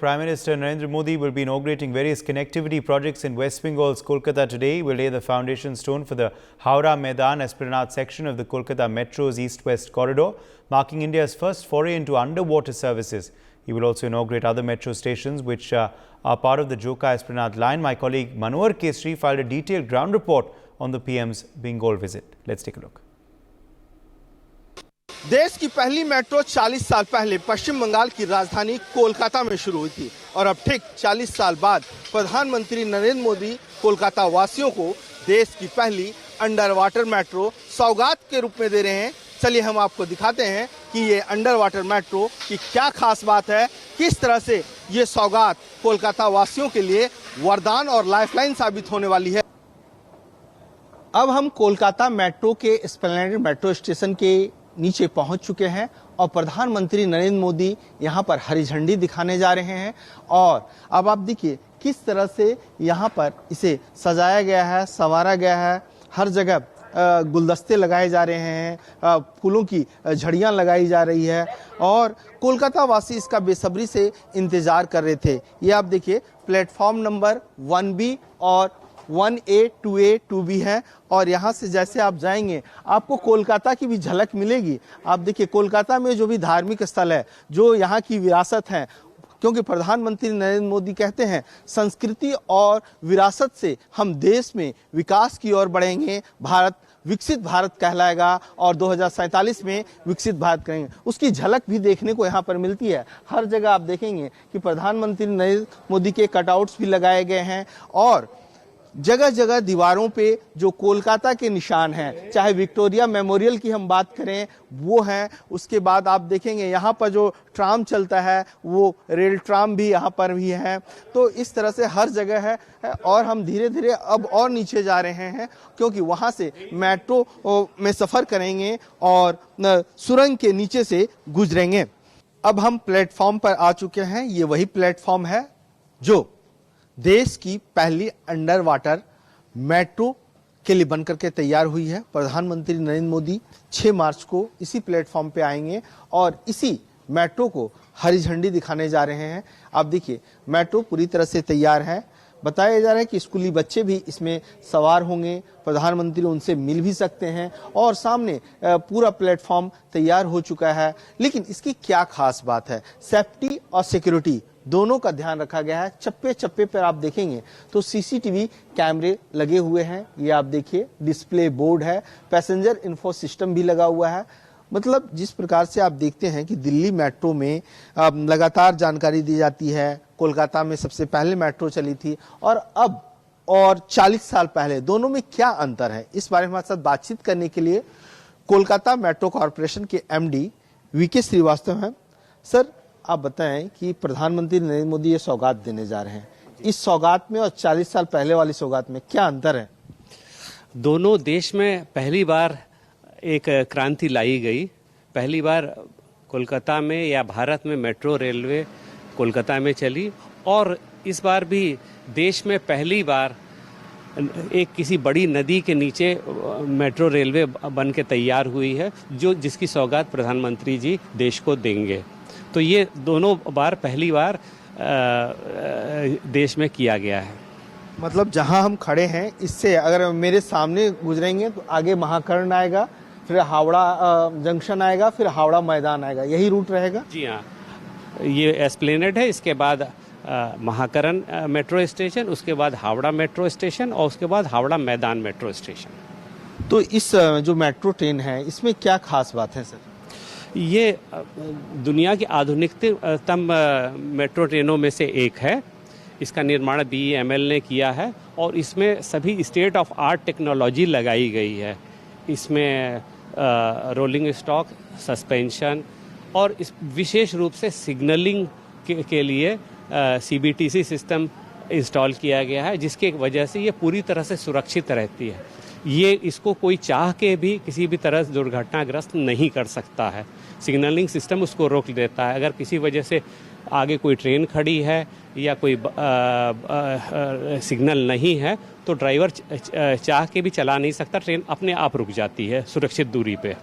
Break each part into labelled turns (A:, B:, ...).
A: Prime Minister Narendra Modi will be inaugurating various connectivity projects in West Bengal's Kolkata today. He will lay the foundation stone for the Howrah Maidan Esplanade section of the Kolkata Metro's east-west corridor, marking India's first foray into underwater services. He will also inaugurate other metro stations which are part of the Joka Esplanade line. My colleague Manohar Kesri filed a detailed ground report on the PM's Bengal visit. Let's take a look.
B: देश की पहली metro 40 साल पहले पश्चिम बंगाल की राजधानी कोलकाता में शुरू हुई थी और अब ठीक 40 साल बाद प्रधानमंत्री नरेंद्र मोदी कोलकाता वासियों को देश की पहली अंडर वाटर मेट्रो सौगात के रूप में दे रहे हैं। चलिए हम आपको दिखाते हैं कि ये अंडर वाटर मेट्रो की क्या खास बात है, किस तरह से ये सौगात कोलकाता वासियों के लिए वरदान और लाइफलाइन साबित होने वाली है। अब हम कोलकाता मेट्रो के एस्प्लेनेड मेट्रो स्टेशन के नीचे पहुंच चुके हैं और प्रधानमंत्री नरेंद्र मोदी यहां पर हरी झंडी दिखाने जा रहे हैं। और अब आप देखिए किस तरह से यहां पर इसे सजाया गया है, संवारा गया है। हर जगह गुलदस्ते लगाए जा रहे हैं, फूलों की झड़ियां लगाई जा रही है और कोलकाता वासी इसका बेसब्री से इंतजार कर रहे थे। ये आप देखिए प्लेटफॉर्म नंबर 1B और 1A, 2A, 2B है और यहाँ से जैसे आप जाएंगे आपको कोलकाता की भी झलक मिलेगी। आप देखिए कोलकाता में जो भी धार्मिक स्थल है, जो यहाँ की विरासत है, क्योंकि प्रधानमंत्री नरेंद्र मोदी कहते हैं संस्कृति और विरासत से हम देश में विकास की ओर बढ़ेंगे, भारत विकसित भारत कहलाएगा और 2047 में विकसित भारत करेंगे। उसकी झलक भी देखने को यहाँ पर मिलती है। हर जगह आप देखेंगे कि प्रधानमंत्री नरेंद्र मोदी के कटआउट्स भी लगाए गए हैं और जगह जगह दीवारों पे जो कोलकाता के निशान हैं, चाहे विक्टोरिया मेमोरियल की हम बात करें वो हैं। उसके बाद आप देखेंगे यहाँ पर जो ट्राम चलता है वो रेल ट्राम भी यहाँ पर भी है। तो इस तरह से हर जगह है और हम धीरे धीरे अब और नीचे जा रहे हैं क्योंकि वहाँ से मेट्रो में सफ़र करेंगे और सुरंग के नीचे से गुजरेंगे। अब हम प्लेटफॉर्म पर आ चुके हैं। ये वही प्लेटफॉर्म है जो देश की पहली अंडर वाटर मेट्रो के लिए बनकर के तैयार हुई है। प्रधानमंत्री नरेंद्र मोदी 6 मार्च को इसी प्लेटफॉर्म पे आएंगे और इसी मेट्रो को हरी झंडी दिखाने जा रहे हैं। आप देखिए मेट्रो पूरी तरह से तैयार है। बताया जा रहा है कि स्कूली बच्चे भी इसमें सवार होंगे, प्रधानमंत्री उनसे मिल भी सकते हैं और सामने पूरा प्लेटफॉर्म तैयार हो चुका है। लेकिन इसकी क्या खास बात है, सेफ्टी और सिक्योरिटी दोनों का ध्यान रखा गया है। चप्पे चप्पे पर आप देखेंगे तो सीसीटीवी कैमरे लगे हुए हैं। ये आप देखिए डिस्प्ले बोर्ड है, पैसेंजर इन्फो सिस्टम भी लगा हुआ है। मतलब जिस प्रकार से आप देखते हैं कि दिल्ली मेट्रो में लगातार जानकारी दी जाती है, कोलकाता में सबसे पहले मेट्रो चली थी और अब और 40 साल पहले दोनों में क्या अंतर है, इस बारे में हमारे साथ बातचीत करने के लिए कोलकाता मेट्रो कॉरपोरेशन के MD VK श्रीवास्तव हैं। सर आप बताएं कि प्रधानमंत्री नरेंद्र मोदी ये सौगात देने जा रहे हैं, इस सौगात में और 40 साल पहले वाली सौगात में क्या अंतर है?
C: दोनों देश में पहली बार एक क्रांति लाई गई। पहली बार कोलकाता में या भारत में मेट्रो रेलवे कोलकाता में चली और इस बार भी देश में पहली बार एक किसी बड़ी नदी के नीचे मेट्रो रेलवे बन के तैयार हुई है, जो जिसकी सौगात प्रधानमंत्री जी देश को देंगे। तो ये दोनों बार पहली बार देश में किया गया है।
B: मतलब जहां हम खड़े हैं इससे अगर मेरे सामने गुजरेंगे तो आगे महाकर्ण आएगा, फिर हावड़ा जंक्शन आएगा, फिर हावड़ा मैदान आएगा, यही रूट रहेगा?
C: जी हाँ, ये एस्प्लेनेड है, इसके बाद महाकर्ण मेट्रो स्टेशन, उसके बाद हावड़ा मेट्रो स्टेशन और उसके बाद हावड़ा मैदान मेट्रो स्टेशन।
B: तो इस जो मेट्रो ट्रेन है इसमें क्या खास बात है सर?
C: ये दुनिया की आधुनिकतम मेट्रो ट्रेनों में से एक है। इसका निर्माण BEML ने किया है और इसमें सभी स्टेट ऑफ आर्ट टेक्नोलॉजी लगाई गई है। इसमें रोलिंग स्टॉक, सस्पेंशन और इस विशेष रूप से सिग्नलिंग के लिए CBTC सिस्टम इंस्टॉल किया गया है, जिसके वजह से ये पूरी तरह से सुरक्षित रहती है। ये इसको कोई चाह के भी किसी भी तरह से दुर्घटनाग्रस्त नहीं कर सकता है। सिग्नलिंग सिस्टम उसको रोक देता है। अगर किसी वजह से आगे कोई ट्रेन खड़ी है या कोई सिग्नल नहीं है तो ड्राइवर चाह के भी चला नहीं सकता, ट्रेन अपने आप रुक जाती है सुरक्षित दूरी पे।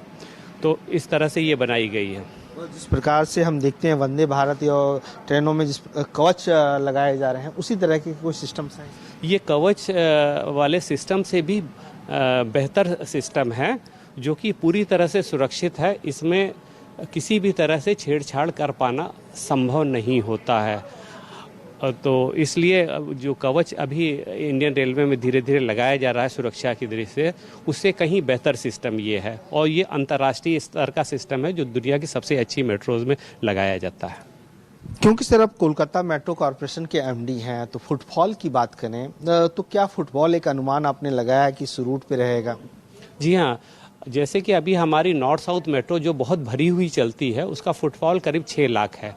C: तो इस तरह से ये बनाई गई है।
B: और जिस प्रकार से हम देखते हैं वंदे भारत या ट्रेनों में जिस कवच लगाए जा रहे हैं, उसी तरह के कोई सिस्टम्स हैं?
C: ये कवच वाले सिस्टम से भी बेहतर सिस्टम है, जो कि पूरी तरह से सुरक्षित है। इसमें किसी भी तरह से छेड़छाड़ कर पाना संभव नहीं होता है। तो इसलिए जो कवच अभी इंडियन रेलवे में धीरे धीरे लगाया जा रहा है सुरक्षा की दृष्टि से, उससे कहीं बेहतर सिस्टम ये है, और ये अंतर्राष्ट्रीय स्तर का सिस्टम है जो दुनिया की सबसे अच्छी मेट्रोज में लगाया जाता है।
B: क्योंकि सर अब कोलकाता मेट्रो कॉरपोरेशन के एमडी हैं, तो फुटफॉल की बात करें तो क्या फुटफॉल एक अनुमान आपने लगाया कि इस रूट पे रहेगा?
C: जी हाँ, जैसे कि अभी हमारी नॉर्थ साउथ मेट्रो जो बहुत भरी हुई चलती है, उसका फुटफॉल करीब 6 लाख है।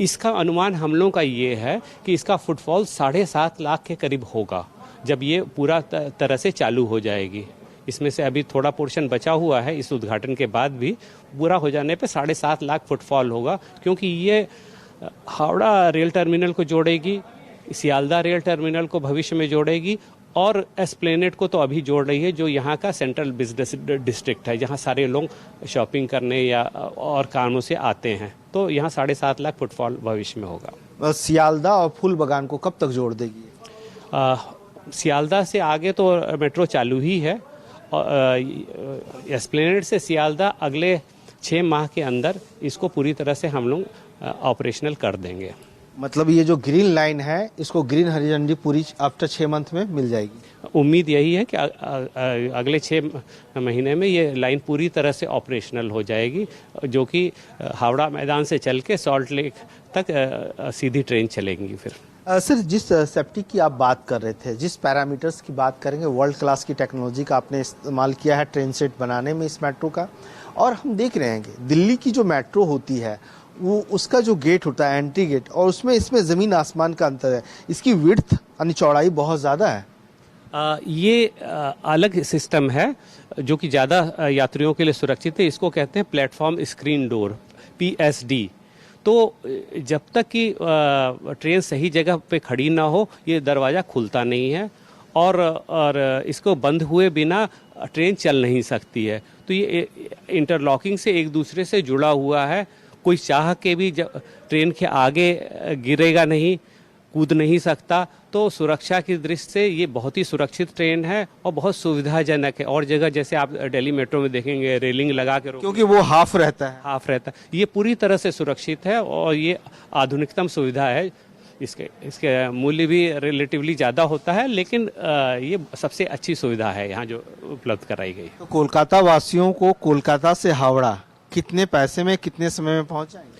C: इसका अनुमान हम लोगों का ये है कि इसका फुटफॉल 7.5 लाख के करीब होगा जब ये पूरा तरह से चालू हो जाएगी। इसमें से अभी थोड़ा पोर्शन बचा हुआ है, इस उद्घाटन के बाद भी पूरा हो जाने पे 7.5 लाख फुटफॉल होगा, क्योंकि ये हावड़ा रेल टर्मिनल को जोड़ेगी, सियालदा रेल टर्मिनल को भविष्य में जोड़ेगी, और एस्प्लेनेड को तो अभी जोड़ रही है, जो यहाँ का सेंट्रल बिजनेस डिस्ट्रिक्ट है, जहाँ सारे लोग शॉपिंग करने या और कामों से आते हैं। तो यहाँ 7.5 लाख फुटफॉल भविष्य में होगा।
B: सियालदा और फूल बागान को कब तक जोड़ देगी?
C: सियालदा से आगे तो मेट्रो चालू ही है, और एस्प्लेनेड से सियालदा अगले 6 माह के अंदर इसको पूरी तरह से हम लोग ऑपरेशनल कर देंगे।
B: मतलब ये जो ग्रीन लाइन है, इसको ग्रीन हरी झंडी पूरी आफ्टर 6 मंथ में मिल जाएगी?
C: उम्मीद यही है कि अगले 6 महीने में ये लाइन पूरी तरह से ऑपरेशनल हो जाएगी, जो कि हावड़ा मैदान से चल के सॉल्ट लेक तक सीधी ट्रेन चलेंगी। फिर
B: सर, जिस सेफ्टी की आप बात कर रहे थे, जिस पैरामीटर्स की बात करेंगे, वर्ल्ड क्लास की टेक्नोलॉजी का आपने इस्तेमाल किया है ट्रेन सेट बनाने में इस मेट्रो का, और हम देख रहे हैं कि दिल्ली की जो मेट्रो होती है वो उसका जो गेट होता है, एंट्री गेट, और इसमें ज़मीन आसमान का अंतर है। इसकी विड्थ यानी चौड़ाई बहुत ज़्यादा है।
C: ये अलग सिस्टम है जो कि ज़्यादा यात्रियों के लिए सुरक्षित है। इसको कहते हैं प्लेटफॉर्म स्क्रीन डोर, PSD। तो जब तक कि ट्रेन सही जगह पे खड़ी ना हो, ये दरवाज़ा खुलता नहीं है, और इसको बंद हुए बिना ट्रेन चल नहीं सकती है। तो ये इंटरलॉकिंग से एक दूसरे से जुड़ा हुआ है। कोई चाह के भी ट्रेन के आगे गिरेगा नहीं, कूद नहीं सकता। तो सुरक्षा की दृष्टि से ये बहुत ही सुरक्षित ट्रेन है और बहुत सुविधाजनक है। और जगह जैसे आप दिल्ली मेट्रो में देखेंगे रेलिंग लगा के,
B: क्योंकि वो हाफ रहता है,
C: ये पूरी तरह से सुरक्षित है, और ये आधुनिकतम सुविधा है। इसके मूल्य भी रिलेटिवली ज़्यादा होता है, लेकिन ये सबसे अच्छी सुविधा है यहाँ जो उपलब्ध कराई गई।
B: तो कोलकाता वासियों को कोलकाता से हावड़ा कितने पैसे में, कितने समय में पहुँच जाएंगे?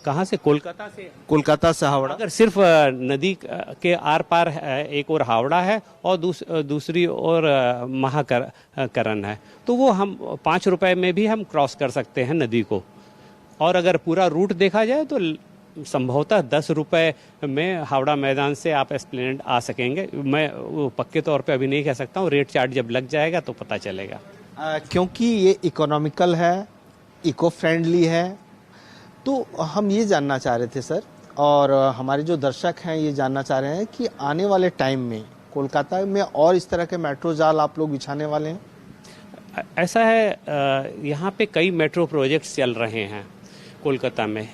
C: कहाँ से?
B: कोलकाता से हावड़ा।
C: अगर सिर्फ नदी के आर पार है, एक और हावड़ा है और दूसरी और महाकरण है, तो वो हम 5 रुपए में भी हम क्रॉस कर सकते हैं नदी को। और अगर पूरा रूट देखा जाए तो संभवतः 10 रुपए में हावड़ा मैदान से आप एस्प्लेनेड आ सकेंगे। मैं वो पक्के तौर पे अभी नहीं कह सकता हूँ, रेट चार्ट जब लग जाएगा तो पता चलेगा।
B: क्योंकि ये इकोनॉमिकल है, इको फ्रेंडली है, तो हम ये जानना चाह रहे थे सर, और हमारे जो दर्शक हैं ये जानना चाह रहे हैं कि आने वाले टाइम में कोलकाता में और इस तरह के मेट्रो जाल आप लोग बिछाने वाले हैं?
C: ऐसा है, यहाँ पे कई मेट्रो प्रोजेक्ट्स चल रहे हैं कोलकाता में,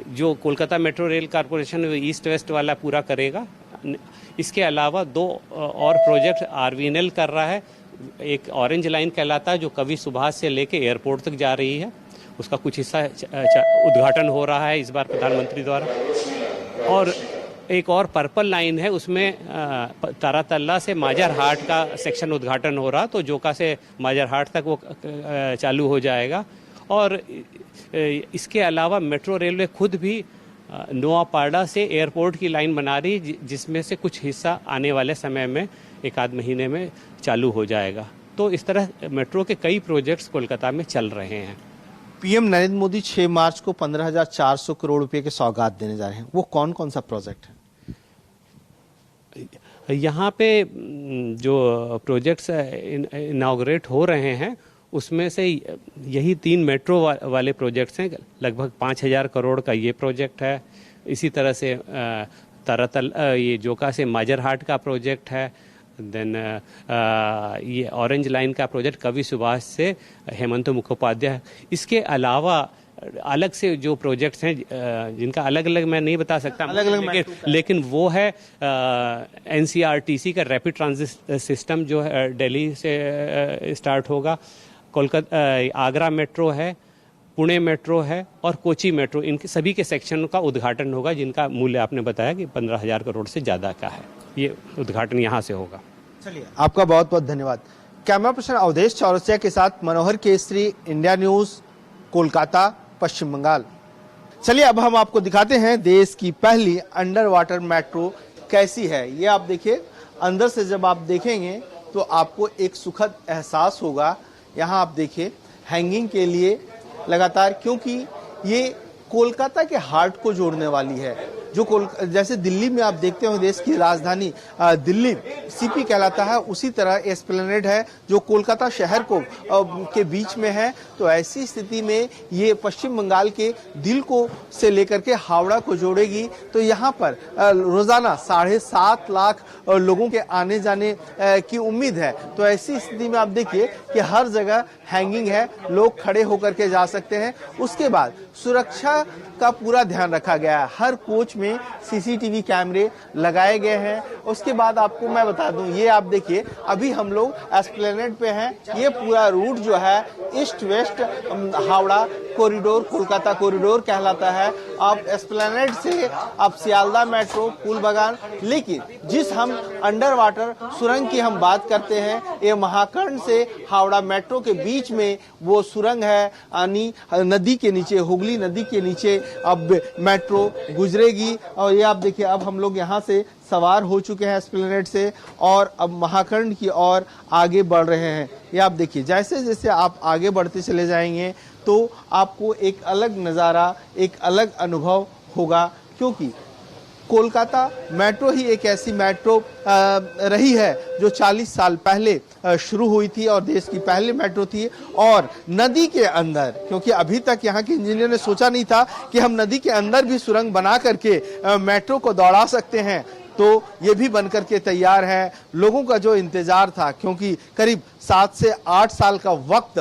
C: जो Kolkata metro rail corporation east west वाला पूरा करेगा। इसके अलावा 2 और प्रोजेक्ट RVNL कर रहा है। एक ऑरेंज लाइन कहलाता है, जो कवि सुभाष से लेके एयरपोर्ट तक जा रही है, उसका कुछ हिस्सा उद्घाटन हो रहा है इस बार प्रधानमंत्री द्वारा। और एक और पर्पल लाइन है, उसमें तारातल्ला से माजरहाट का सेक्शन उद्घाटन हो रहा, तो जोका से माजरहाट तक वो चालू हो जाएगा। और इसके अलावा मेट्रो रेलवे खुद भी नोआपाड़ा से एयरपोर्ट की लाइन बना रही, जिसमें से कुछ हिस्सा आने वाले समय में 1 आध महीने में चालू हो जाएगा। तो इस तरह मेट्रो के कई प्रोजेक्ट्स कोलकाता में चल रहे हैं।
B: पीएम नरेंद्र मोदी 6 मार्च को 15,400 करोड़ रुपए के सौगात देने जा रहे हैं। वो कौन कौन सा प्रोजेक्ट है?
C: यहाँ पे जो प्रोजेक्ट्स इनॉग्रेट हो रहे हैं, उसमें से यही 3 मेट्रो वाले प्रोजेक्ट्स हैं। लगभग 5,000 करोड़ का ये प्रोजेक्ट है। इसी तरह से ये जोका से माजरहाट का प्रोजेक्ट है। देन ये ऑरेंज लाइन का प्रोजेक्ट कवि सुभाष से हेमंत मुखोपाध्याय, इसके अलावा अलग से जो प्रोजेक्ट्स हैं जिनका अलग अलग मैं नहीं बता सकता, लेकिन वो है एनसीआरटीसी का रैपिड ट्रांजिट सिस्टम जो है दिल्ली से स्टार्ट होगा, कोलकाता आगरा मेट्रो है, पुणे मेट्रो है और कोची मेट्रो, इनके सभी के सेक्शन का उद्घाटन होगा जिनका मूल्य आपने बताया कि 15,000 करोड़ से ज़्यादा का है। ये उद्घाटन यहाँ से होगा।
B: चलिए, आपका बहुत बहुत धन्यवाद। कैमरा पर्सन अवधेश चौरसिया के साथ मनोहर केसरी, इंडिया न्यूज़, कोलकाता, पश्चिम बंगाल। चलिए, अब हम आपको दिखाते हैं देश की पहली अंडर वाटर मेट्रो कैसी है। ये आप देखिए, अंदर से जब आप देखेंगे तो आपको एक सुखद एहसास होगा। यहाँ आप देखिए हैंगिंग के लिए लगातार, क्योंकि ये कोलकाता के हार्ट को जोड़ने वाली है। जो जैसे दिल्ली में आप देखते हो देश की राजधानी दिल्ली सीपी कहलाता है, उसी तरह एस्प्लेनेड है जो कोलकाता शहर को के बीच में है। तो ऐसी स्थिति में ये पश्चिम बंगाल के दिल को से लेकर के हावड़ा को जोड़ेगी। तो यहाँ पर रोजाना 7.5 लाख लोगों के आने जाने की उम्मीद है। तो ऐसी स्थिति में आप देखिए कि हर जगह हैंगिंग है, लोग खड़े होकर के जा सकते हैं। उसके बाद सुरक्षा का पूरा ध्यान रखा गया है, हर कोच में सीसीटीवी कैमरे लगाए गए हैं। उसके बाद आपको मैं बता दूं, ये आप देखिए अभी हम लोग एस्प्लेनेड पे हैं। ये पूरा रूट जो है east west Howrah corridor, Kolkata corridor कहलाता है। आप एस्प्लेनेड से आप सियालदा मेट्रो, फूल बागान, लेकिन जिस हम अंडर वाटर सुरंग की हम बात करते हैं, ये महाकर्ण से हावड़ा मेट्रो के बीच में वो सुरंग है। यानी नदी के नीचे, हुगली नदी के नीचे अब मेट्रो गुजरेगी। और ये आप देखिए, अब हम लोग यहाँ से सवार हो चुके हैं एस्प्लेनेड से और अब महाकर्ण की ओर आगे बढ़ रहे हैं। ये आप देखिए, जैसे जैसे आप आगे बढ़ते चले जाएंगे तो आपको एक अलग नज़ारा, एक अलग अनुभव होगा, क्योंकि कोलकाता मेट्रो ही एक ऐसी मेट्रो रही है जो 40 साल पहले शुरू हुई थी और देश की पहली मेट्रो थी। और नदी के अंदर, क्योंकि अभी तक यहाँ के इंजीनियर ने सोचा नहीं था कि हम नदी के अंदर भी सुरंग बना करके मेट्रो को दौड़ा सकते हैं, तो ये भी बनकर के तैयार है। लोगों का जो इंतजार था, क्योंकि करीब 7 से 8 साल का वक्त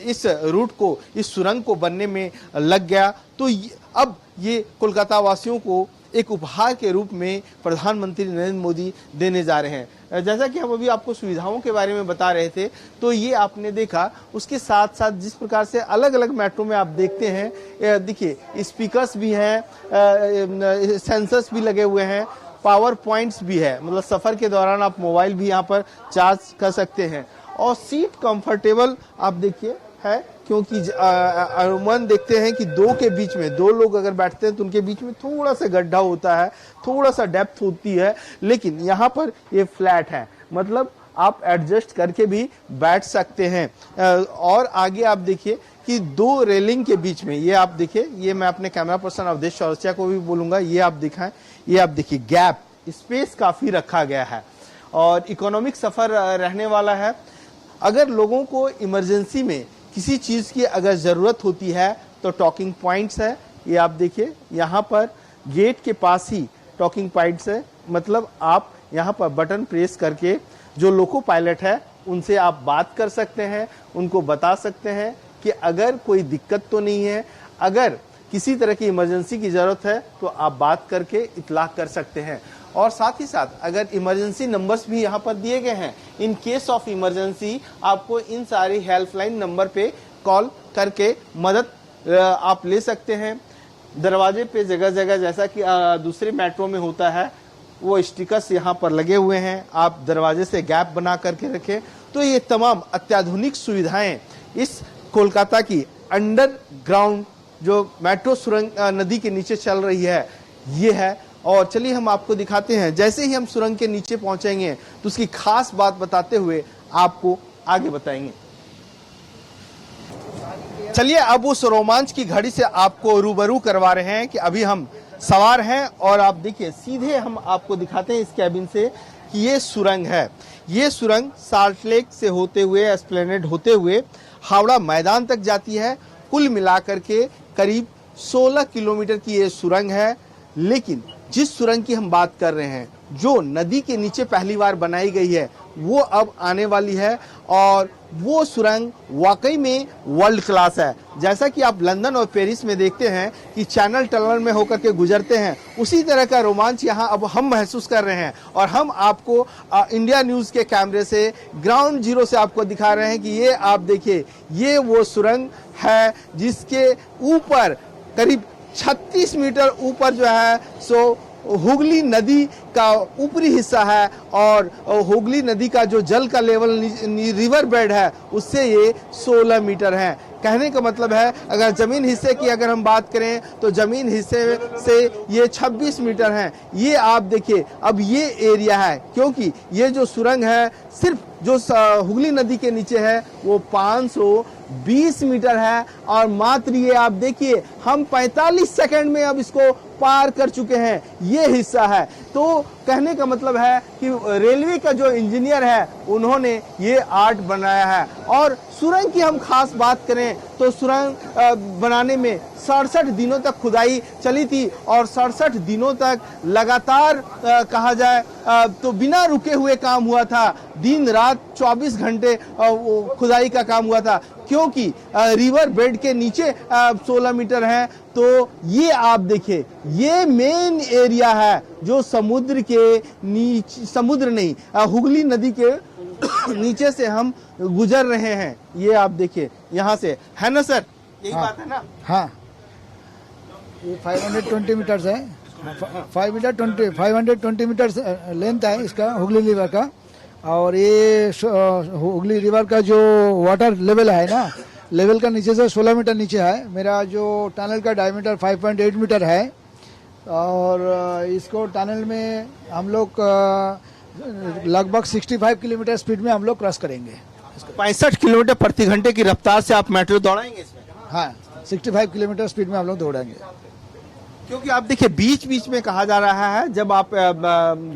B: इस रूट को, इस सुरंग को बनने में लग गया, तो अब ये कोलकाता वासियों को एक उपहार के रूप में प्रधानमंत्री नरेंद्र मोदी देने जा रहे हैं। जैसा कि हम अभी आपको सुविधाओं के बारे में बता रहे थे, तो ये आपने देखा, उसके साथ साथ जिस प्रकार से अलग अलग मेट्रो में आप देखते हैं, देखिए स्पीकर्स भी हैं, सेंसर्स भी लगे हुए हैं, पावर पॉइंट्स भी है, मतलब सफर के दौरान आप मोबाइल भी यहाँ पर चार्ज कर सकते हैं। और सीट कंफर्टेबल आप देखिए है, क्योंकि अमूमन देखते हैं कि दो के बीच में, दो लोग अगर बैठते हैं तो उनके बीच में थोड़ा सा गड्ढा होता है, थोड़ा सा डेप्थ होती है, लेकिन यहाँ पर ये फ्लैट है, मतलब आप एडजस्ट करके भी बैठ सकते हैं। और आगे आप देखिए कि 2 रेलिंग के बीच में, ये आप देखिए, ये मैं अपने कैमरा पर्सन अवधेश चौरसिया को भी बोलूंगा, ये आप दिखाएं, ये आप देखिए गैप, स्पेस काफी रखा गया है और इकोनॉमिक सफर रहने वाला है। अगर लोगों को इमरजेंसी में किसी चीज की अगर जरूरत होती है तो टॉकिंग पॉइंट्स है, ये आप देखिए, यहाँ पर गेट के पास ही टॉकिंग पॉइंट्स है, मतलब आप यहाँ पर बटन प्रेस करके जो लोको पायलट है उनसे आप बात कर सकते हैं, उनको बता सकते हैं कि अगर कोई दिक्कत तो नहीं है, अगर किसी तरह की इमरजेंसी की जरूरत है तो आप बात करके इतला कर सकते हैं। और साथ ही साथ अगर इमरजेंसी नंबर्स भी यहाँ पर दिए गए हैं, इन केस ऑफ इमरजेंसी आपको इन सारी हेल्पलाइन नंबर पे कॉल करके मदद आप ले सकते हैं। दरवाजे पे जगह जगह, जैसा कि दूसरे मेट्रो में होता है, वो स्टिकर्स यहाँ पर लगे हुए हैं, आप दरवाजे से गैप बना करके रखें। तो ये तमाम अत्याधुनिक सुविधाएं इस कोलकाता की अंडरग्राउंड जो मेट्रो सुरंग नदी के नीचे चल रही है, ये है। और चलिए हम आपको दिखाते हैं, जैसे ही हम सुरंग के नीचे पहुंचेंगे तो उसकी खास बात बताते हुए आपको आगे बताएंगे। चलिए अब उस रोमांच की घड़ी से आपको रूबरू करवा रहे हैं कि अभी हम सवार हैं और आप देखिए, सीधे हम आपको दिखाते हैं इस कैबिन से कि ये सुरंग है। ये सुरंग साल्ट लेक से होते हुए, एस्प्लेनेड होते हुए हावड़ा मैदान तक जाती है। कुल मिलाकर के करीब 16 किलोमीटर की ये सुरंग है। लेकिन जिस सुरंग की हम बात कर रहे हैं जो नदी के नीचे पहली बार बनाई गई है वो अब आने वाली है और वो सुरंग वाकई में वर्ल्ड क्लास है। जैसा कि आप लंदन और पेरिस में देखते हैं कि चैनल टनल में होकर के गुजरते हैं, उसी तरह का रोमांच यहाँ अब हम महसूस कर रहे हैं और हम आपको इंडिया न्यूज़ के कैमरे से ग्राउंड जीरो से आपको दिखा रहे हैं कि ये आप देखिए, ये वो सुरंग है जिसके ऊपर करीब 36 मीटर ऊपर जो है सो हुगली नदी का ऊपरी हिस्सा है और हुगली नदी का जो जल का लेवल रिवर बेड है उससे ये 16 मीटर है। कहने का मतलब है अगर जमीन हिस्से की अगर हम बात करें तो जमीन हिस्से से ये 26 मीटर है। ये आप देखिए, अब ये एरिया है क्योंकि ये जो सुरंग है सिर्फ जो हुगली नदी के नीचे है वो 520 मीटर है और मात्र ये आप देखिए हम 45 सेकंड में अब इसको पार कर चुके हैं। ये हिस्सा है तो कहने का मतलब है कि रेलवे का जो इंजीनियर है उन्होंने ये आर्ट बनाया है। और सुरंग की हम खास बात करें तो सुरंग बनाने में 67 दिनों तक खुदाई चली थी और 67 दिनों तक लगातार कहा जाए तो बिना रुके हुए काम हुआ था। दिन रात 24 घंटे खुदाई का काम हुआ था क्योंकि रिवर बेड के नीचे 16 मीटर है। तो ये आप देखिए, ये मेन एरिया है जो समुद्र के नीचे, समुद्र नहीं हुगली नदी के नीचे से हम गुजर रहे हैं। ये आप देखिए यहाँ से, है ना सर? यही बात है ना?
D: हाँ, ये 520 मीटर्स है, 520 मीटर्स लेंथ है इसका हुगली रिवर का। और ये हुगली रिवर का जो वाटर लेवल है ना, लेवल का नीचे से 16 मीटर नीचे है। मेरा जो टनल का डायमीटर 5.8 मीटर है और इसको टनल में हम लोग लगभग 65 किलोमीटर स्पीड में हम लोग क्रॉस करेंगे।
B: 65 किलोमीटर प्रति घंटे की रफ्तार से आप मेट्रो दौड़ाएंगे इसमें?
D: हाँ, 65 किलोमीटर स्पीड में हम लोग दौड़ेंगे।
B: क्योंकि आप देखिए बीच बीच में कहा जा रहा है जब आप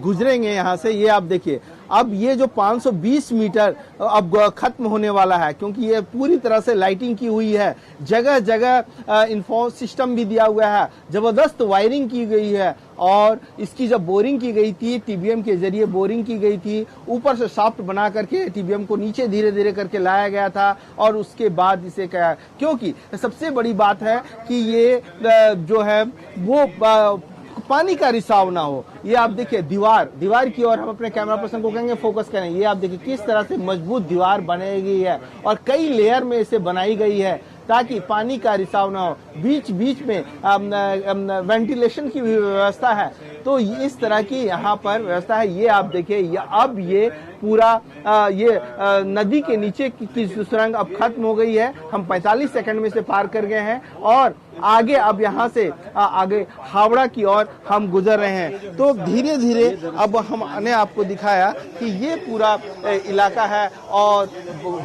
B: गुजरेंगे यहाँ से, ये आप देखिए अब ये जो 520 मीटर अब खत्म होने वाला है क्योंकि ये पूरी तरह से लाइटिंग की हुई है, जगह जगह इंफो सिस्टम भी दिया हुआ है, जबरदस्त वायरिंग की गई है। और इसकी जब बोरिंग की गई थी, टीबीएम के जरिए बोरिंग की गई थी, ऊपर से शाफ्ट बना करके टीबीएम को नीचे धीरे धीरे करके लाया गया था और उसके बाद इसे क्या, क्योंकि सबसे बड़ी बात है कि ये जो है वो पानी का रिसाव ना हो। ये आप देखिए दीवार की ओर हम अपने कैमरा पर्सन को कहेंगे फोकस करें। ये आप देखिए किस तरह से मजबूत दीवार बनाई गई है और कई लेयर में इसे बनाई गई है ताकि पानी का रिसाव ना हो। बीच बीच में वेंटिलेशन की भी व्यवस्था है। तो इस तरह की यहाँ पर व्यवस्था है। ये आप देखिए, अब ये पूरा ये नदी के नीचे की सुरंग अब खत्म हो गई है। हम 45 सेकंड में से पार कर गए हैं और आगे अब यहाँ से आगे हावड़ा की ओर हम गुजर रहे हैं। तो धीरे धीरे अब हमने आपको दिखाया कि ये पूरा इलाका है और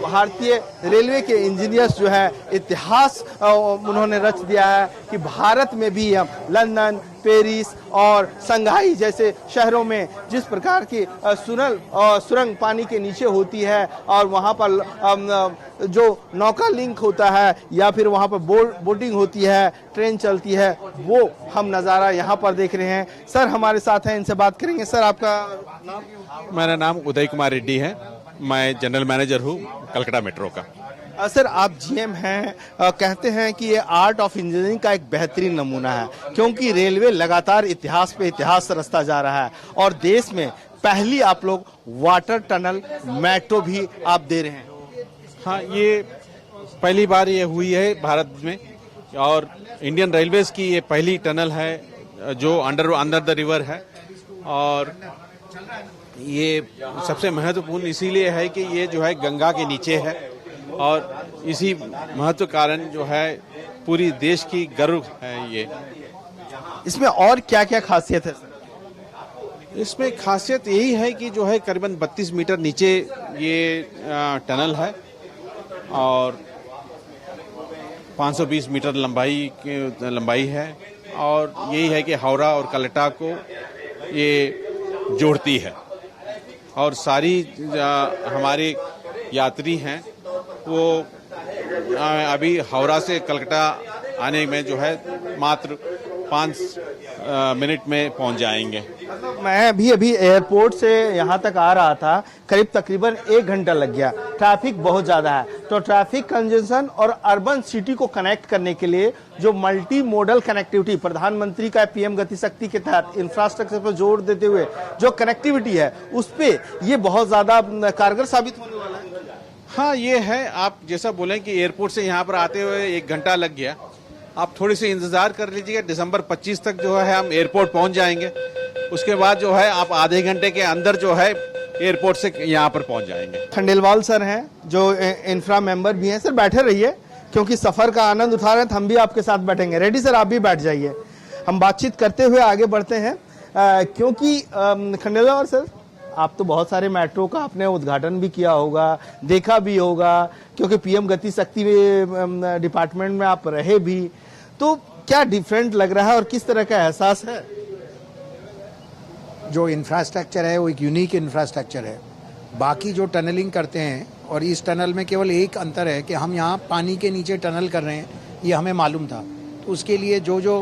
B: भारतीय रेलवे के इंजीनियर्स जो है इतिहास उन्होंने रच दिया है कि भारत में भी हम लंदन, पेरिस और शंघाई जैसे शहरों में जिस प्रकार की सुरंग पानी के नीचे होती है और वहाँ पर जो नौका लिंक होता है या फिर वहाँ पर बोटिंग होती है, ट्रेन चलती है, वो हम नज़ारा यहाँ पर देख रहे हैं। सर हमारे साथ हैं, इनसे बात करेंगे। सर आपका नाम?
E: मेरा नाम उदय कुमार रेड्डी है, मैं जनरल मैनेजर हूँ कलकत्ता मेट्रो का।
B: सर आप जीएम हैं, कहते हैं कि ये आर्ट ऑफ इंजीनियरिंग का एक बेहतरीन नमूना है क्योंकि रेलवे लगातार इतिहास पे इतिहास रचता जा रहा है और देश में पहली आप लोग वाटर टनल मेट्रो भी आप दे रहे हैं।
E: हाँ, ये पहली बार ये हुई है भारत में और इंडियन रेलवेज की ये पहली टनल है जो अंडर द रिवर है। और ये सबसे महत्वपूर्ण इसीलिए है कि ये जो है गंगा के नीचे है और इसी महत्व कारण जो है पूरी देश की गर्व है। ये
B: इसमें और क्या क्या खासियत है सर?
E: इसमें खासियत यही है कि जो है करीबन 32 मीटर नीचे ये टनल है और 520 मीटर लंबाई है और यही है कि हावड़ा और कलकत्ता को ये जोड़ती है और सारी हमारे यात्री हैं वो अभी हावड़ा से कलकत्ता आने में जो है मात्र मिनट में पहुंच जाएंगे।
B: मैं अभी एयरपोर्ट से यहाँ तक आ रहा था, करीब तकरीबन 1 घंटा लग गया। ट्रैफिक बहुत ज़्यादा है, तो ट्रैफिक कंजेशन और अर्बन सिटी को कनेक्ट करने के लिए जो मल्टी मोडल कनेक्टिविटी प्रधानमंत्री का पीएम गति शक्ति के तहत इंफ्रास्ट्रक्चर पर जोर देते हुए जो कनेक्टिविटी है, उस पर ये बहुत ज़्यादा कारगर साबित होने वाला है।
E: हाँ, ये है, आप जैसा बोले कि एयरपोर्ट से यहाँ पर आते हुए 1 घंटा लग गया, आप थोड़ी सी इंतजार कर लीजिएगा। दिसंबर 25 तक जो है हम एयरपोर्ट पहुंच जाएंगे। उसके बाद जो है आप आधे घंटे के अंदर जो है एयरपोर्ट से यहाँ पर पहुंच जाएंगे।
B: खंडेलवाल सर हैं जो इंफ्रा मेंबर भी हैं। सर बैठे रहिए, क्योंकि सफर का आनंद उठा रहे हैं, तो हम भी आपके साथ बैठेंगे। रेडी सर, आप भी बैठ जाइए, हम बातचीत करते हुए आगे बढ़ते हैं। क्योंकि खंडेलवाल सर, आप तो बहुत सारे मेट्रो का आपने उद्घाटन भी किया होगा, देखा भी होगा, क्योंकि पीएम गति शक्ति डिपार्टमेंट में आप रहे भी, तो क्या डिफरेंट लग रहा है और किस तरह का एहसास है?
F: जो इंफ्रास्ट्रक्चर है वो एक यूनिक इंफ्रास्ट्रक्चर है। बाकी जो टनलिंग करते हैं, और इस टनल में केवल एक अंतर है कि हम यहाँ पानी के नीचे टनल कर रहे हैं, ये हमें मालूम था। तो उसके लिए जो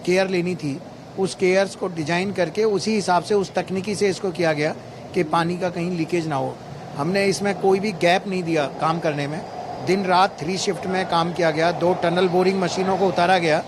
F: केयर लेनी थी, उस केयर्स को डिजाइन करके उसी हिसाब से उस तकनीकी से इसको किया गया कि पानी का कहीं लीकेज ना हो। हमने इसमें कोई भी गैप नहीं दिया काम करने में। दिन रात 3 शिफ्ट में काम किया गया। 2 टनल बोरिंग मशीनों को उतारा गया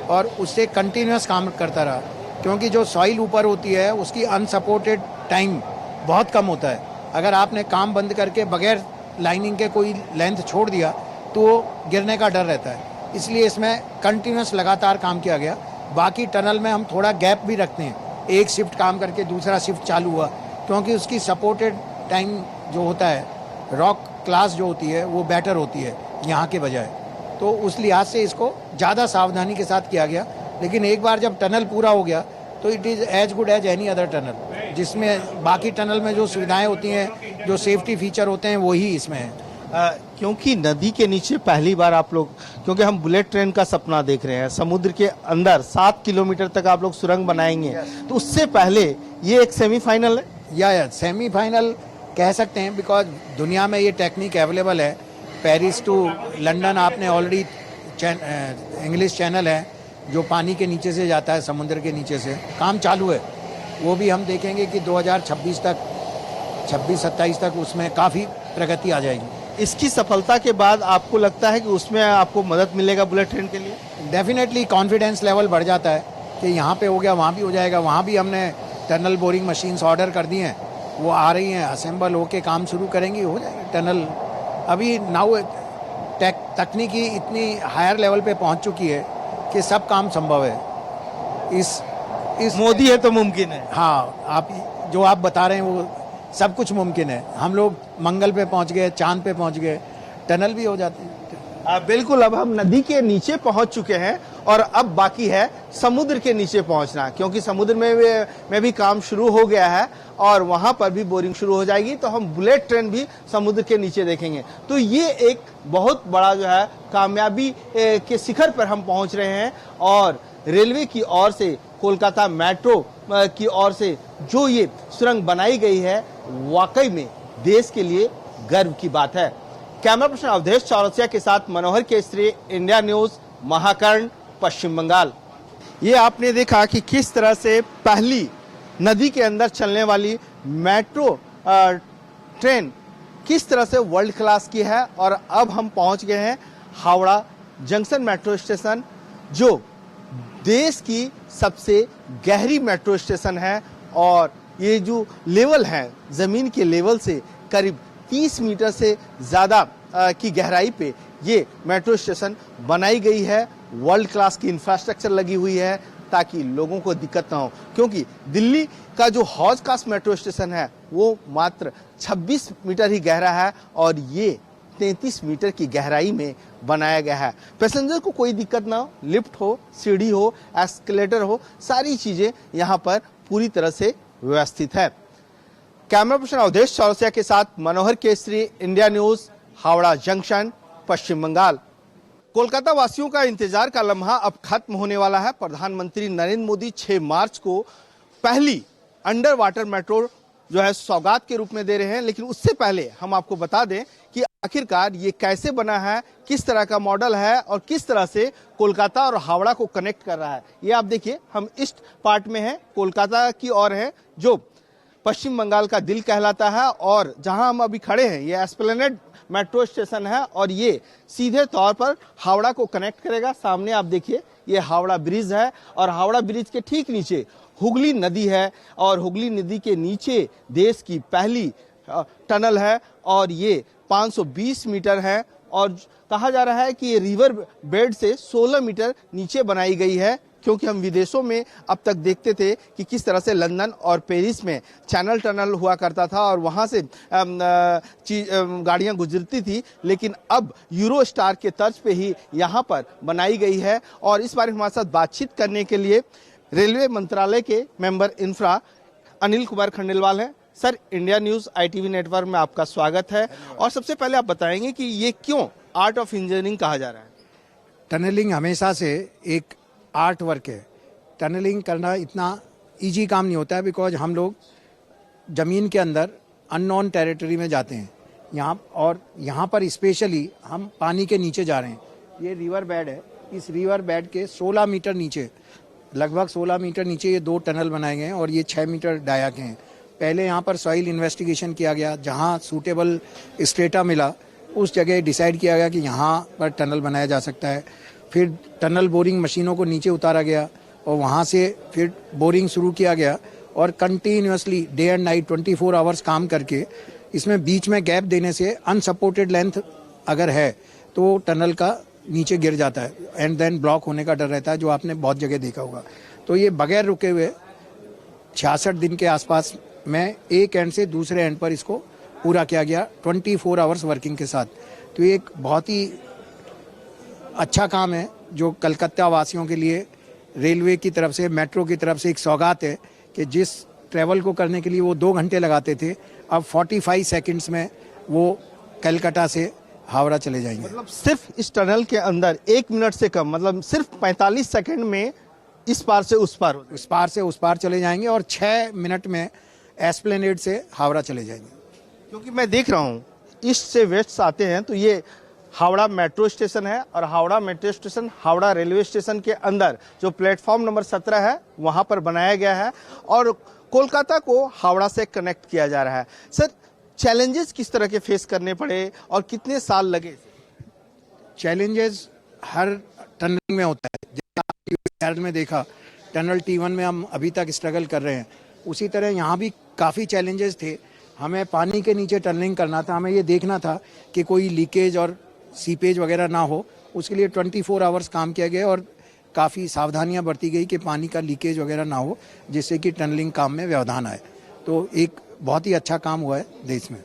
F: और उससे कंटिन्यूस काम करता रहा, क्योंकि जो सॉइल ऊपर होती है उसकी अनसपोर्टेड टाइम बहुत कम होता है। अगर आपने काम बंद करके बगैर लाइनिंग के कोई लेंथ छोड़ दिया तो गिरने का डर रहता है। इसलिए इसमें कंटिन्यूस लगातार काम किया गया। बाकी टनल में हम थोड़ा गैप भी रखते हैं, एक शिफ्ट काम करके दूसरा शिफ्ट चालू हुआ, क्योंकि उसकी सपोर्टेड टाइम जो होता है, रॉक क्लास जो होती है, वो बेटर होती है यहाँ के बजाय। तो उस लिहाज से इसको ज़्यादा सावधानी के साथ किया गया। लेकिन एक बार जब टनल पूरा हो गया तो it is as good as any other tunnel, जिसमें बाकी टनल में जो सुविधाएं होती हैं, जो सेफ्टी फीचर होते हैं, वही इसमें है।
B: क्योंकि नदी के नीचे पहली बार आप लोग, क्योंकि हम बुलेट ट्रेन का सपना देख रहे हैं, समुद्र के अंदर 7 किलोमीटर तक आप लोग सुरंग बनाएंगे, तो उससे पहले ये एक सेमीफाइनल है
F: या सेमीफाइनल कह सकते हैं, बिकॉज दुनिया में ये टेक्निक अवेलेबल है। पेरिस टू लंदन आपने ऑलरेडी इंग्लिश चैनल है जो पानी के नीचे से जाता है, समुद्र के नीचे से काम चालू है। वो भी हम देखेंगे कि 2026 तक, 26-27 तक उसमें काफ़ी प्रगति आ जाएगी।
B: इसकी सफलता के बाद आपको लगता है कि उसमें आपको मदद मिलेगा बुलेट ट्रेन के लिए?
F: डेफिनेटली कॉन्फिडेंस लेवल बढ़ जाता है कि यहाँ पे हो गया, वहाँ भी हो जाएगा। वहाँ भी हमने टनल बोरिंग मशीन्स ऑर्डर कर दी हैं, वो आ रही हैं, असेंबल होके काम शुरू करेंगी, हो जाएगा टनल। अभी नाउ तकनीकी इतनी हायर लेवल पे पहुँच चुकी है कि सब काम संभव है। इस
B: मोदी है तो मुमकिन है।
F: हाँ, आप जो आप बता रहे हैं वो सब कुछ मुमकिन है। हम लोग मंगल पे पहुंच गए, चांद पे पहुंच गए, टनल भी हो जाते हैं।
B: बिल्कुल, अब हम नदी के नीचे पहुंच चुके हैं और अब बाकी है समुद्र के नीचे पहुंचना, क्योंकि समुद्र में भी काम शुरू हो गया है और वहां पर भी बोरिंग शुरू हो जाएगी, तो हम बुलेट ट्रेन भी समुद्र के नीचे देखेंगे। तो ये एक बहुत बड़ा जो है कामयाबी के शिखर पर हम पहुंच रहे हैं। और रेलवे की ओर से, कोलकाता मेट्रो की ओर से जो ये सुरंग बनाई गई है, वाकई में देश के लिए गर्व की बात है। कैमरा पर्सन अवधेश चौरसिया के साथ मनोहर केसरी, इंडिया न्यूज, महाकर्ण, पश्चिम बंगाल। ये आपने देखा कि किस तरह से पहली नदी के अंदर चलने वाली मेट्रो ट्रेन किस तरह से वर्ल्ड क्लास की है। और अब हम पहुंच गए हैं हावड़ा जंक्शन मेट्रो स्टेशन, जो देश की सबसे गहरी मेट्रो स्टेशन है। और ये जो लेवल है, जमीन के लेवल से करीब 30 मीटर से ज़्यादा की गहराई पे ये मेट्रो स्टेशन बनाई गई है। वर्ल्ड क्लास की इंफ्रास्ट्रक्चर लगी हुई है ताकि लोगों को दिक्कत ना हो, क्योंकि दिल्ली का जो हौज खास मेट्रो स्टेशन है वो मात्र 26 मीटर ही गहरा है और ये 33 मीटर की गहराई में बनाया गया है। पैसेंजर को कोई दिक्कत ना हो, लिफ्ट हो, सीढ़ी हो, एस्केलेटर हो, सारी चीजें यहाँ पर पूरी तरह से व्यवस्थित है। कैमरा पर्सन अवधेश चौरसिया के साथ Manohar Kesari, India News, Howrah junction, Paschim Bangal. Kolkata वासियों का इंतजार का लम्हा अब खत्म होने वाला है। प्रधानमंत्री नरेंद्र मोदी 6 मार्च को पहली अंडर वाटर मेट्रो जो है सौगात के रूप में दे रहे हैं। लेकिन उससे पहले हम आपको बता दें कि आखिरकार ये कैसे बना है, किस तरह का मॉडल है और किस तरह से कोलकाता और हावड़ा को कनेक्ट कर रहा है। ये आप देखिए, हम ईस्ट पार्ट में हैं, कोलकाता की ओर है, जो पश्चिम बंगाल का दिल कहलाता है। और जहां हम अभी खड़े हैं ये एस्प्लेनेड मेट्रो स्टेशन है और ये सीधे तौर पर हावड़ा को कनेक्ट करेगा। सामने आप देखिए ये हावड़ा ब्रिज है और हावड़ा ब्रिज के ठीक नीचे हुगली नदी है और हुगली नदी के नीचे देश की पहली टनल है और ये 520 मीटर है और कहा जा रहा है कि ये रिवर बेड से 16 मीटर नीचे बनाई गई है, क्योंकि हम विदेशों में अब तक देखते थे कि किस तरह से लंदन और पेरिस में चैनल टनल हुआ करता था और वहाँ से गाड़ियाँ गुजरती थी, लेकिन अब यूरो स्टार के तर्ज पे ही यहाँ पर बनाई गई है। और इस बारे में हमारे साथ बातचीत करने के लिए रेलवे मंत्रालय के मेंबर इंफ्रा अनिल कुमार खंडेलवाल हैं। Sir, India news ITV network में आपका स्वागत है। और सबसे पहले आप बताएंगे कि ये क्यों आर्ट ऑफ इंजीनियरिंग कहा जा रहा है?
F: टनलिंग हमेशा से एक आर्ट वर्क है। टनलिंग करना इतना इजी काम नहीं होता है, बिकॉज हम लोग ज़मीन के अंदर अननोन टेरिटरी में जाते हैं यहाँ पर स्पेशली हम पानी के नीचे जा रहे हैं। ये रिवर बेड है, इस रिवर बेड के 16 मीटर नीचे, लगभग 16 मीटर नीचे ये 2 टनल बनाए गए हैं और ये 6 मीटर डाया के हैं। पहले यहाँ पर सॉइल इन्वेस्टिगेशन किया गया, जहाँ सूटेबल स्ट्रेटा मिला उस जगह डिसाइड किया गया कि यहाँ पर टनल बनाया जा सकता है। फिर टनल बोरिंग मशीनों को नीचे उतारा गया और वहाँ से फिर बोरिंग शुरू किया गया और continuously day and night 24 hours काम करके इसमें बीच में गैप देने से अनसपोर्टेड लेंथ अगर है तो टनल का नीचे गिर जाता है एंड देन ब्लॉक होने का डर रहता है, जो आपने बहुत जगह देखा होगा। तो ये बगैर रुके हुए 66 दिन के आसपास में एक एंड से दूसरे एंड पर इसको पूरा किया गया 24 आवर्स वर्किंग के साथ। तो ये एक बहुत ही अच्छा काम है जो कलकत्ता वासियों के लिए रेलवे की तरफ से, मेट्रो की तरफ से एक सौगात है कि जिस ट्रैवल को करने के लिए वो 2 घंटे लगाते थे, अब 45 सेकंड्स में वो कलकत्ता से हावड़ा चले जाएंगे।
B: मतलब सिर्फ इस टनल के अंदर 1 मिनट से कम, मतलब सिर्फ 45 सेकंड में इस पार से उस पार
F: चले जाएंगे और 6 मिनट में एस्प्लेनेड से हावड़ा चले जाएंगे।
B: क्योंकि मैं देख रहा हूँ ईस्ट से वेस्ट आते हैं तो ये हावड़ा मेट्रो स्टेशन है और Howrah metro station Howrah railway station के अंदर जो प्लेटफॉर्म नंबर 17 है वहां पर बनाया गया है और कोलकाता को हावड़ा से कनेक्ट किया जा रहा है। सर, चैलेंजेस किस तरह के फेस करने पड़े और कितने साल लगे?
F: चैलेंजेस हर टनलिंग में होता है। जैसे में देखा टनल T1 में हम अभी तक स्ट्रगल कर रहे हैं, उसी तरह यहाँ भी काफ़ी चैलेंजेस थे। हमें पानी के नीचे टनलिंग करना था, हमें ये देखना था कि कोई लीकेज और सीपेज वगैरह ना हो। उसके लिए 24 आवर्स काम किया गया और काफ़ी सावधानियां बरती गई कि पानी का लीकेज वगैरह ना हो, जिससे कि टनलिंग काम में व्यवधान आए। तो एक बहुत ही अच्छा काम हुआ है देश में।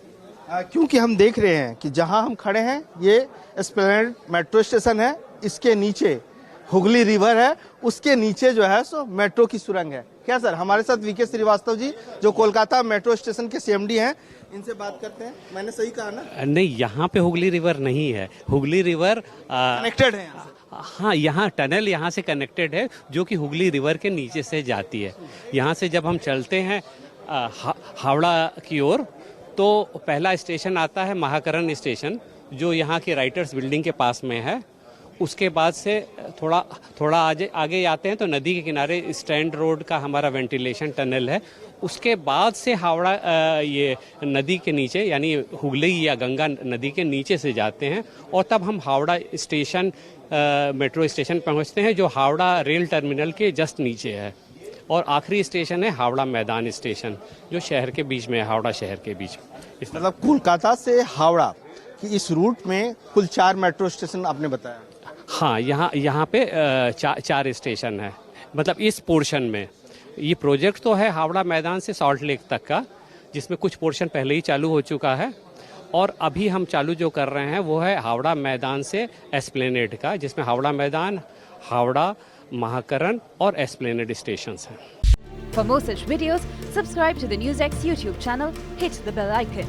B: क्योंकि हम देख रहे हैं कि जहां हम खड़े हैं ये एस्प्लेनेड मेट्रो स्टेशन है, इसके नीचे हुगली रिवर है, उसके नीचे जो है सो मेट्रो की सुरंग है। क्या सर, हमारे साथ VK श्रीवास्तव जी जो कोलकाता मेट्रो स्टेशन के CMD हैं, इनसे बात करते हैं। मैंने सही कहा ना?
C: नहीं, यहाँ पे हुगली रिवर नहीं है। हुगली रिवर
B: कनेक्टेड है यहाँ से।
C: हाँ, यहाँ टनल यहाँ से कनेक्टेड है जो कि हुगली रिवर के नीचे से जाती है। यहाँ से जब हम चलते हैं हावड़ा की ओर तो पहला स्टेशन आता है महाकरण स्टेशन, जो यहाँ के राइटर्स बिल्डिंग के पास में है। उसके बाद से थोड़ा आगे आते हैं तो नदी के किनारे स्टैंड रोड का हमारा वेंटिलेशन टनल है। उसके बाद से हावड़ा ये नदी के नीचे यानी हुगली या गंगा नदी के नीचे से जाते हैं और तब हम हावड़ा स्टेशन मेट्रो स्टेशन पहुंचते हैं, जो हावड़ा रेल टर्मिनल के जस्ट नीचे है। और आखिरी स्टेशन है हावड़ा मैदान स्टेशन, जो शहर के बीच में है, हावड़ा शहर के बीच।
B: मतलब कोलकाता से हावड़ा कि इस रूट में कुल 4 मेट्रो स्टेशन आपने बताया?
C: हाँ, यहाँ पे 4 स्टेशन है। मतलब इस पोर्शन में ये प्रोजेक्ट तो है हावड़ा मैदान से सॉल्ट लेक तक का, जिसमें कुछ पोर्शन पहले ही चालू हो चुका है और अभी हम चालू जो कर रहे हैं वो है हावड़ा मैदान से एस्प्लेनेड का, जिसमें हावड़ा मैदान, हावड़ा, महाकरण और एस्प्लेनेड स्टेशंस हैं।
G: For more such videos, subscribe to the NewsX YouTube channel, hit the bell icon.